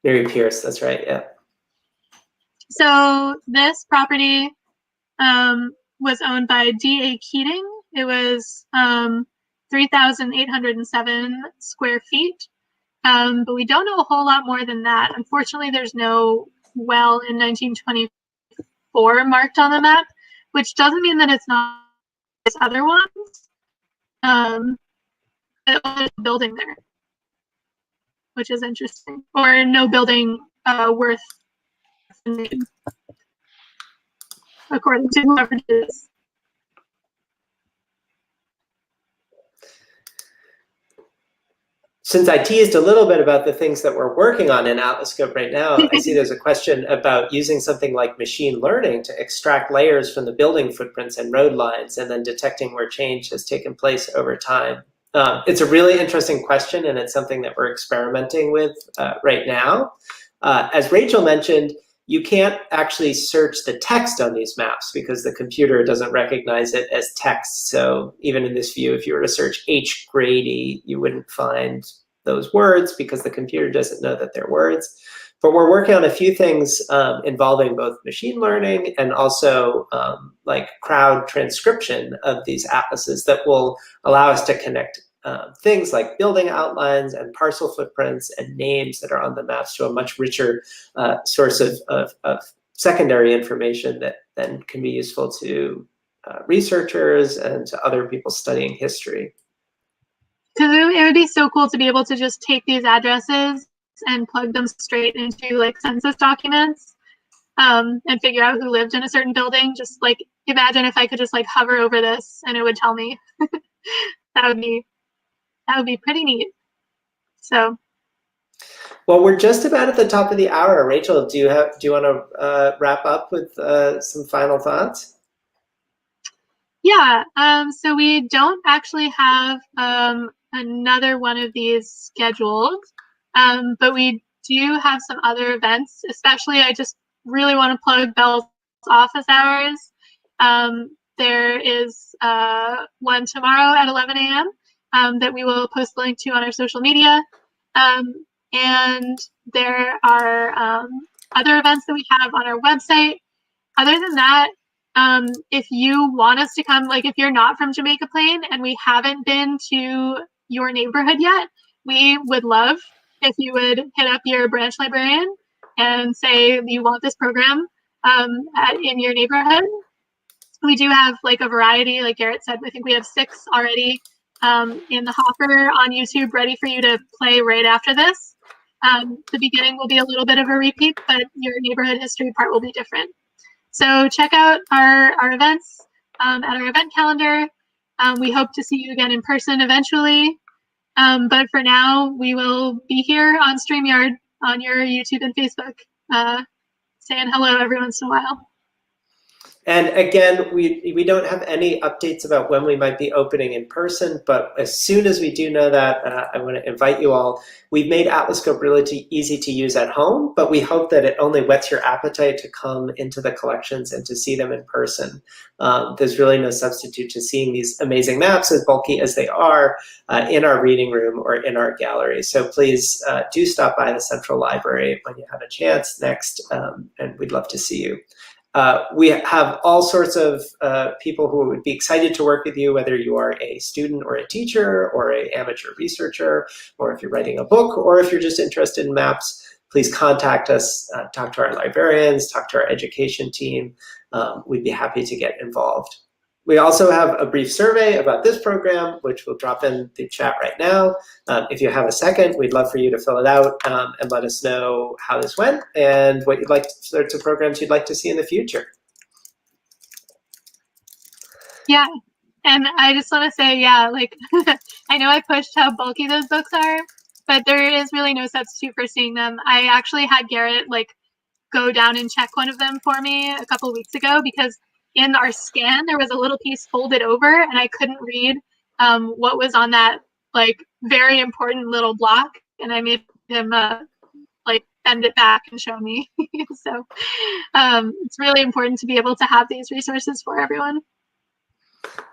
Mary Pierce, that's right, yeah. So this property was owned by D.A. Keating. It was 3,807 square feet. But we don't know a whole lot more than that. Unfortunately, there's no well in 1924 marked on the map, which doesn't mean that it's not these other ones. There's a building there, which is interesting. Or no building worth the name, according to whoever it is. Since I teased a little bit about the things that we're working on in Atlascope right now, I see there's a question about using something like machine learning to extract layers from the building footprints and road lines, and then detecting where change has taken place over time. It's a really interesting question, and it's something that we're experimenting with right now. As Rachel mentioned, you can't actually search the text on these maps because the computer doesn't recognize it as text. So even in this view, if you were to search H. Grady, you wouldn't find those words because the computer doesn't know that they're words. But we're working on a few things involving both machine learning and also like crowd transcription of these atlases that will allow us to connect things like building outlines and parcel footprints and names that are on the maps to a much richer source of secondary information that then can be useful to researchers and to other people studying history. Because it would be so cool to be able to just take these addresses and plug them straight into like census documents and figure out who lived in a certain building. Just like imagine if I could just like hover over this and it would tell me. That would be pretty neat. So, well, we're just about at the top of the hour. Rachel, do you want to wrap up with some final thoughts? Yeah. So we don't actually have another one of these scheduled, but we do have some other events. Especially, I just really want to plug Bell's office hours. There is one tomorrow at 11 a.m. That we will post the link to on our social media. And there are other events that we have on our website. Other than that, if you want us to come, like if you're not from Jamaica Plain and we haven't been to your neighborhood yet, we would love if you would hit up your branch librarian and say you want this program in your neighborhood. We do have like a variety, like Garrett said, I think we have 6 already in the hopper on YouTube ready for you to play right after this. The beginning will be a little bit of a repeat, but your neighborhood history part will be different. So check out our events at our event calendar. We hope to see you again in person eventually. But for now, we will be here on StreamYard on your YouTube and Facebook saying hello every once in a while. And again, we don't have any updates about when we might be opening in person, but as soon as we do know that, I want to invite you all. We've made Atlascope really easy to use at home, but we hope that it only whets your appetite to come into the collections and to see them in person. There's really no substitute to seeing these amazing maps, as bulky as they are, in our reading room or in our gallery. So please do stop by the Central Library when you have a chance next, and we'd love to see you. We have all sorts of people who would be excited to work with you, whether you are a student or a teacher or an amateur researcher, or if you're writing a book, or if you're just interested in maps. Please contact us, talk to our librarians, talk to our education team. We'd be happy to get involved. We also have a brief survey about this program, which we'll drop in the chat right now. If you have a second, we'd love for you to fill it out and let us know how this went and what you'd like, sorts of programs you'd like to see in the future. Yeah, and I just want to say, yeah, like, I know I pushed how bulky those books are, but there is really no substitute for seeing them. I actually had Garrett, like, go down and check one of them for me a couple of weeks ago, because in our scan there was a little piece folded over and I couldn't read what was on that, like, very important little block, and I made him like bend it back and show me. So it's really important to be able to have these resources for everyone.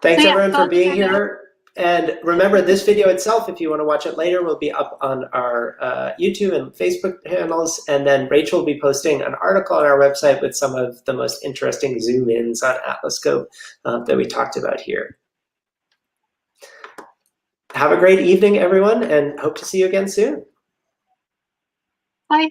Thanks, So, yeah, everyone, for being here. And remember, this video itself, if you want to watch it later, will be up on our YouTube and Facebook channels. And then Rachel will be posting an article on our website with some of the most interesting zoom-ins on Atlascope that we talked about here. Have a great evening, everyone, and hope to see you again soon. Bye.